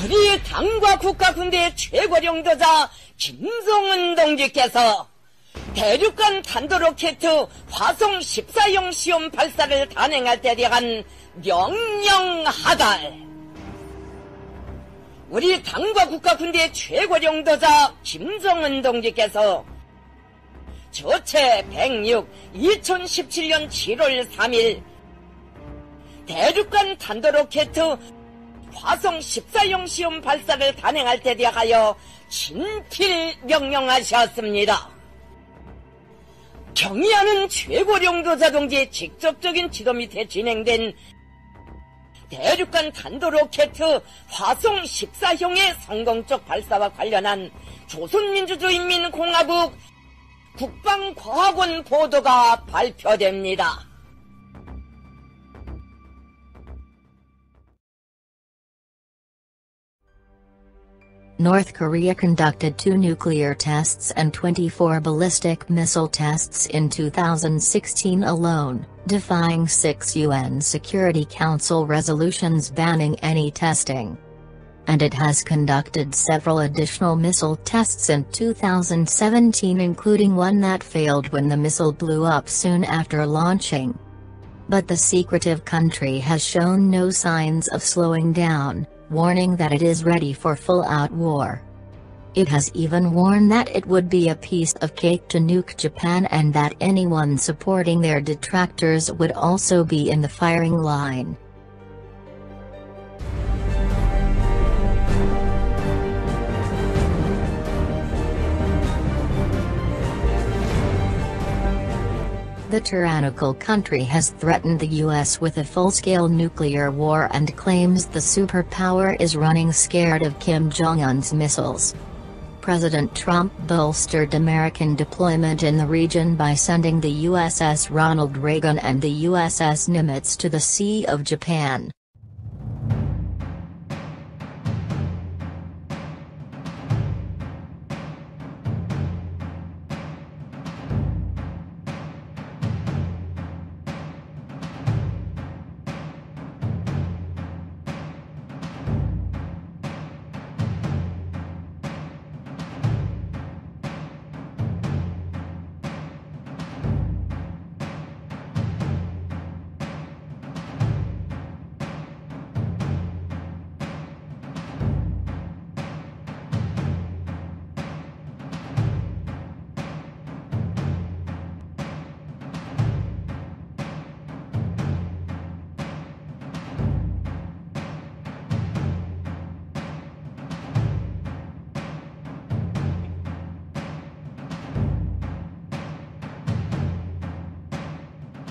우리 당과 국가 군대의 최고領導자 김정은 동지께서 대륙간 탄도로켓 화성 14형 시험 발사를 단행할 때 대한 명령하다. 우리 당과 국가 군대의 최고領導자 김정은 동지께서 조체 106 2017년 7월 3일 대륙간 탄도로켓 화성 14형 시험 발사를 단행할 때 대하여 친필 명령하셨습니다. 경의하는 최고領導자 동지의 직접적인 지도 밑에 진행된 대륙간 탄도로켓 화성 14형의 성공적 발사와 관련한 조선민주주의인민공화국 국방과학원 보도가 발표됩니다. North Korea conducted 2 nuclear tests and 24 ballistic missile tests in 2016 alone, defying 6 UN Security Council resolutions banning any testing. And it has conducted several additional missile tests in 2017, including one that failed when the missile blew up soon after launching. But the secretive country has shown no signs of slowing down, warning that it is ready for full-out war. It has even warned that it would be a piece of cake to nuke Japan and that anyone supporting their detractors would also be in the firing line. The tyrannical country has threatened the US with a full-scale nuclear war and claims the superpower is running scared of Kim Jong-un's missiles. President Trump bolstered American deployment in the region by sending the USS Ronald Reagan and the USS Nimitz to the Sea of Japan.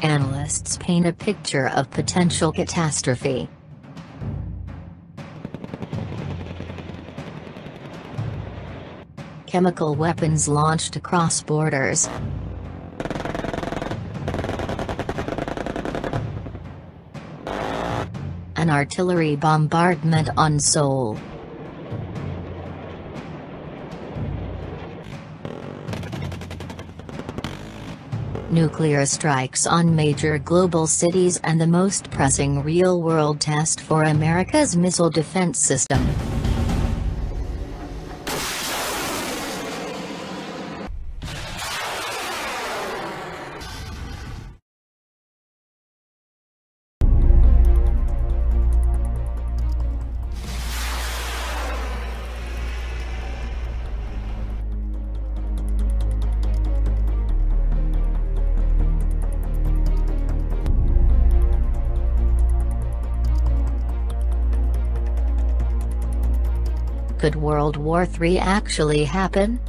Analysts paint a picture of potential catastrophe. Chemical weapons launched across borders. An artillery bombardment on Seoul. Nuclear strikes on major global cities and the most pressing real-world test for America's missile defense system. Could World War III actually happen?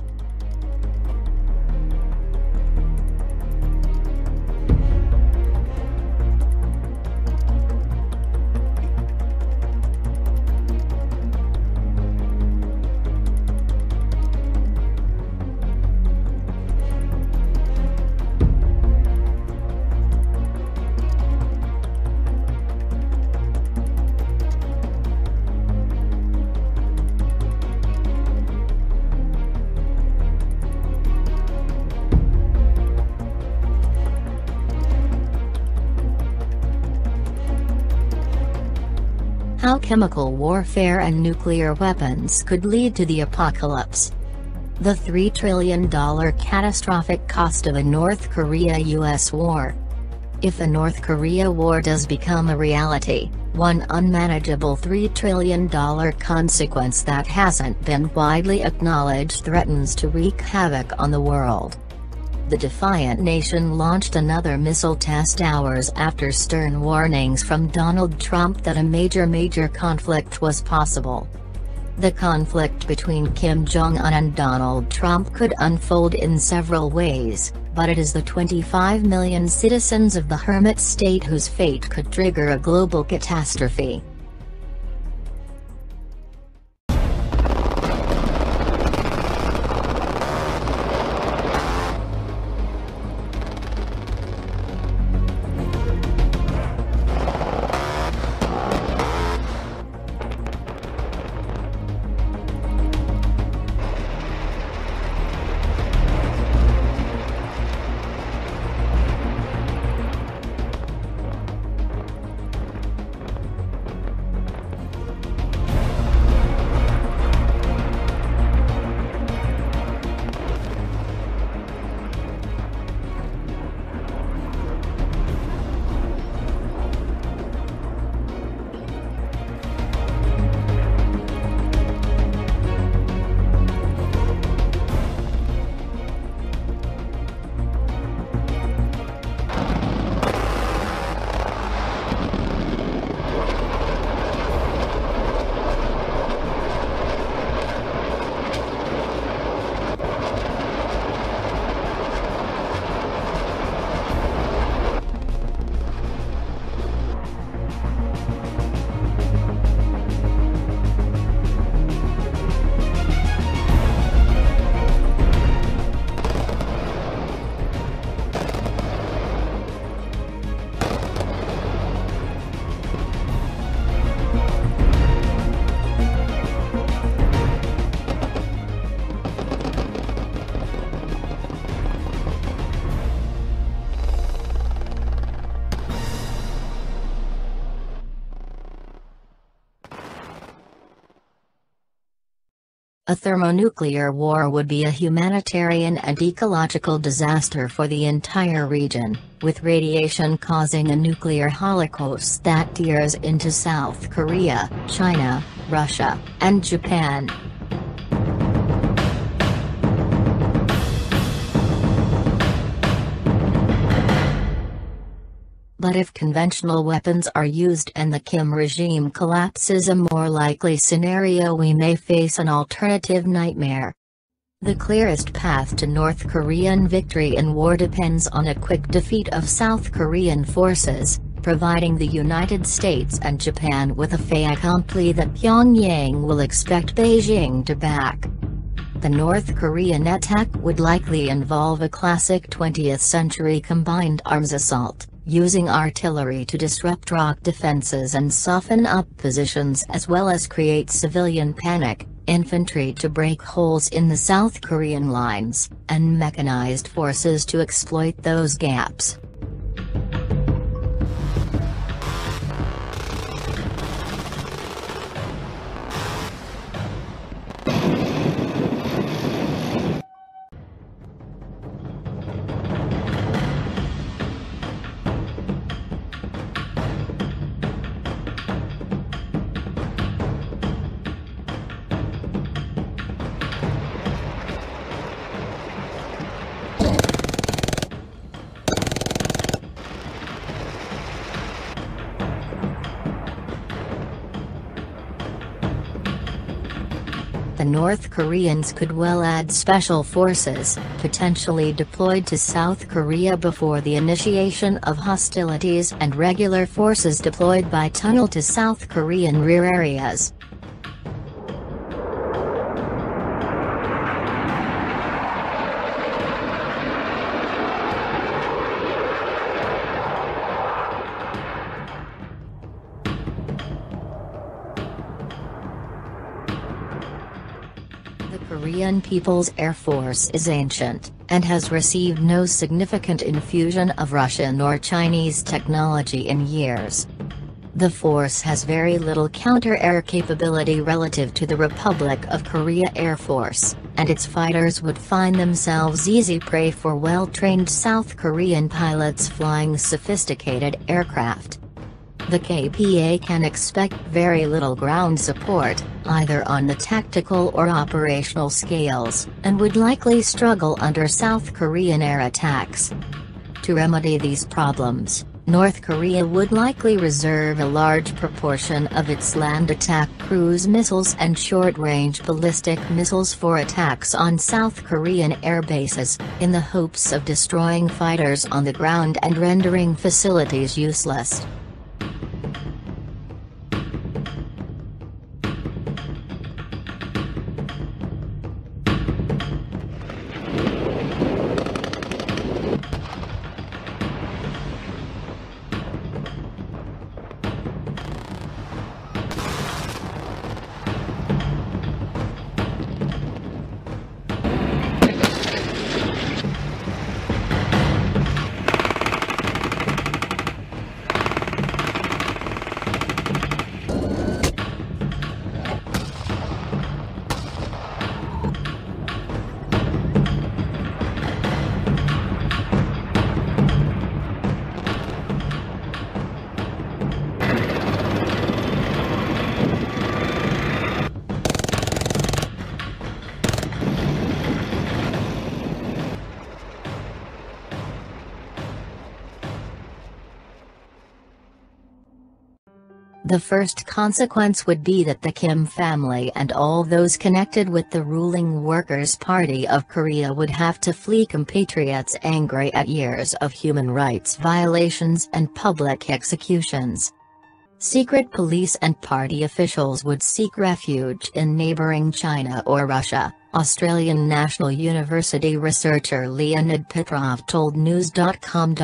How chemical warfare and nuclear weapons could lead to the apocalypse. The $3 trillion catastrophic cost of a North Korea-US war. If a North Korea war does become a reality, one unmanageable $3 trillion consequence that hasn't been widely acknowledged threatens to wreak havoc on the world. The defiant nation launched another missile test hours after stern warnings from Donald Trump that a major conflict was possible. The conflict between Kim Jong-un and Donald Trump could unfold in several ways, but it is the 25 million citizens of the hermit state whose fate could trigger a global catastrophe. A thermonuclear war would be a humanitarian and ecological disaster for the entire region, with radiation causing a nuclear holocaust that tears into South Korea, China, Russia, and Japan. But if conventional weapons are used and the Kim regime collapses, a more likely scenario, we may face an alternative nightmare. The clearest path to North Korean victory in war depends on a quick defeat of South Korean forces, providing the United States and Japan with a fait accompli that Pyongyang will expect Beijing to back. The North Korean attack would likely involve a classic 20th-century combined arms assault, using artillery to disrupt rock defenses and soften up positions, as well as create civilian panic, infantry to break holes in the South Korean lines, and mechanized forces to exploit those gaps. The North Koreans could well add special forces, potentially deployed to South Korea before the initiation of hostilities, and regular forces deployed by tunnel to South Korean rear areas. The Korean People's Air Force is ancient, and has received no significant infusion of Russian or Chinese technology in years. The force has very little counter-air capability relative to the Republic of Korea Air Force, and its fighters would find themselves easy prey for well-trained South Korean pilots flying sophisticated aircraft. The KPA can expect very little ground support, either on the tactical or operational scales, and would likely struggle under South Korean air attacks. To remedy these problems, North Korea would likely reserve a large proportion of its land attack cruise missiles and short-range ballistic missiles for attacks on South Korean air bases, in the hopes of destroying fighters on the ground and rendering facilities useless. The first consequence would be that the Kim family and all those connected with the ruling Workers' Party of Korea would have to flee, compatriots angry at years of human rights violations and public executions. Secret police and party officials would seek refuge in neighboring China or Russia, Australian National University researcher Leonid Petrov told News.com.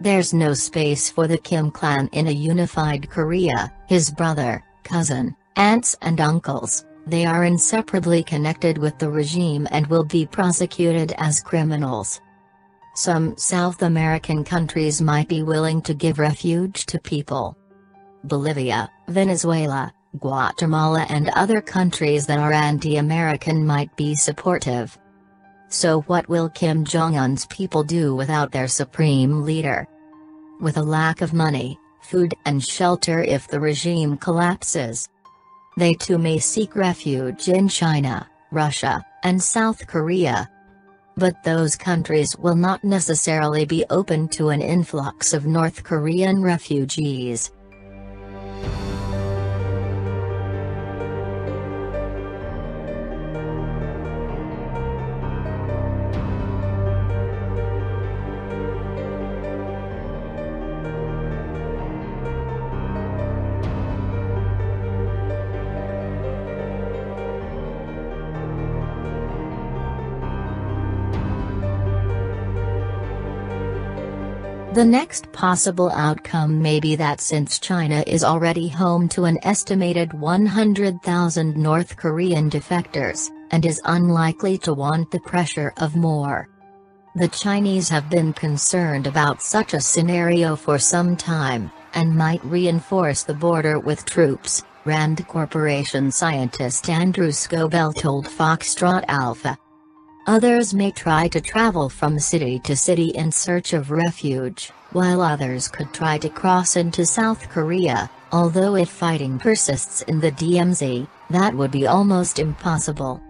There's no space for the Kim clan in a unified Korea, his brother, cousin, aunts and uncles. They are inseparably connected with the regime and will be prosecuted as criminals. Some South American countries might be willing to give refuge to people. Bolivia, Venezuela, Guatemala and other countries that are anti-American might be supportive. So what will Kim Jong-un's people do without their supreme leader? With a lack of money, food and shelter if the regime collapses. They too may seek refuge in China, Russia, and South Korea. But those countries will not necessarily be open to an influx of North Korean refugees. The next possible outcome may be that since China is already home to an estimated 100,000 North Korean defectors, and is unlikely to want the pressure of more. The Chinese have been concerned about such a scenario for some time, and might reinforce the border with troops, Rand Corporation scientist Andrew Scobell told Foxtrot Alpha. Others may try to travel from city to city in search of refuge, while others could try to cross into South Korea, although if fighting persists in the DMZ, that would be almost impossible.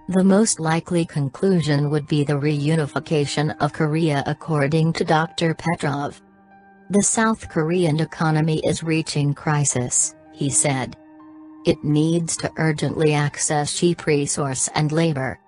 The most likely conclusion would be the reunification of Korea, according to Dr. Petrov. The South Korean economy is reaching crisis, he said. It needs to urgently access cheap resource and labor.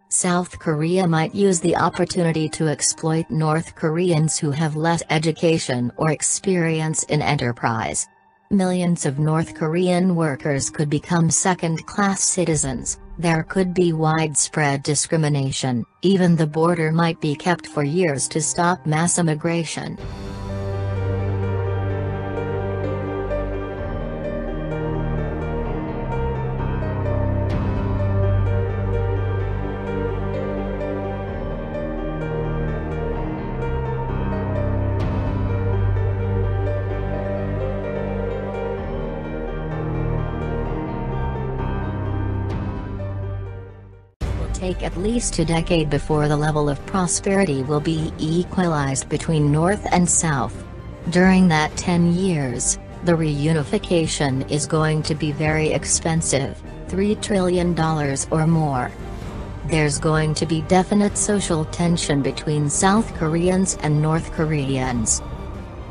South Korea might use the opportunity to exploit North Koreans who have less education or experience in enterprise. Millions of North Korean workers could become second-class citizens, there could be widespread discrimination, even the border might be kept for years to stop mass immigration. take at least a decade before the level of prosperity will be equalized between North and South. During that 10 years, the reunification is going to be very expensive, $3 trillion or more. There's going to be definite social tension between South Koreans and North Koreans.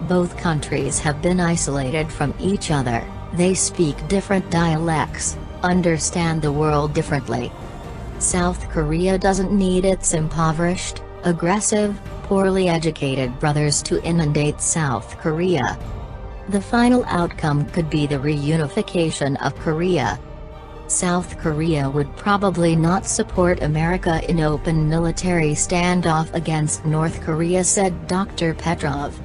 Both countries have been isolated from each other, they speak different dialects, understand the world differently. South Korea doesn't need its impoverished, aggressive, poorly educated brothers to inundate South Korea. The final outcome could be the reunification of Korea. South Korea would probably not support America in open military standoff against North Korea, said Dr. Petrov.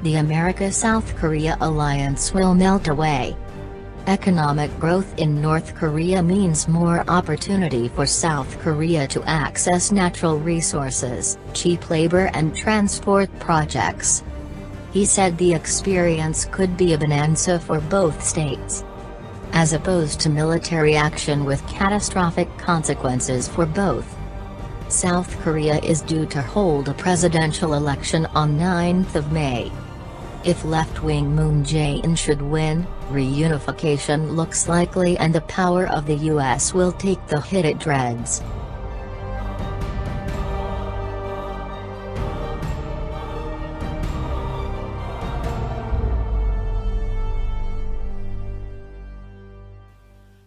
The America-South Korea alliance will melt away. Economic growth in North Korea means more opportunity for South Korea to access natural resources, cheap labor and transport projects. He said the experience could be a bonanza for both states. As opposed to military action with catastrophic consequences for both. South Korea is due to hold a presidential election on 9th of May. If left-wing Moon Jae-in should win, reunification looks likely and the power of the US will take the hit it dreads.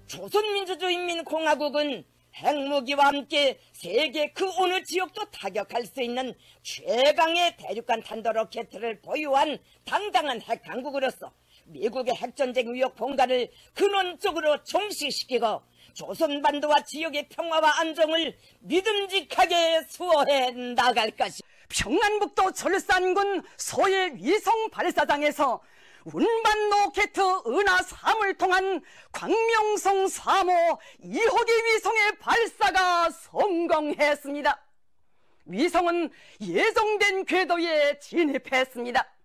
조선민주주의인민공화국은 핵무기와 함께 세계 그 어느 지역도 타격할 수 있는 최강의 대륙간 탄도로켓을 보유한 당당한 핵강국으로서 미국의 핵전쟁 위협 공간을 근원적으로 종식시키고 조선반도와 지역의 평화와 안정을 믿음직하게 수호해 나갈 것이. 평안북도 철산군 소일 위성 발사장에서 운반 로켓 은하 3을 통한 광명성 3호 2호기 위성의 발사가 성공했습니다. 위성은 예정된 궤도에 진입했습니다.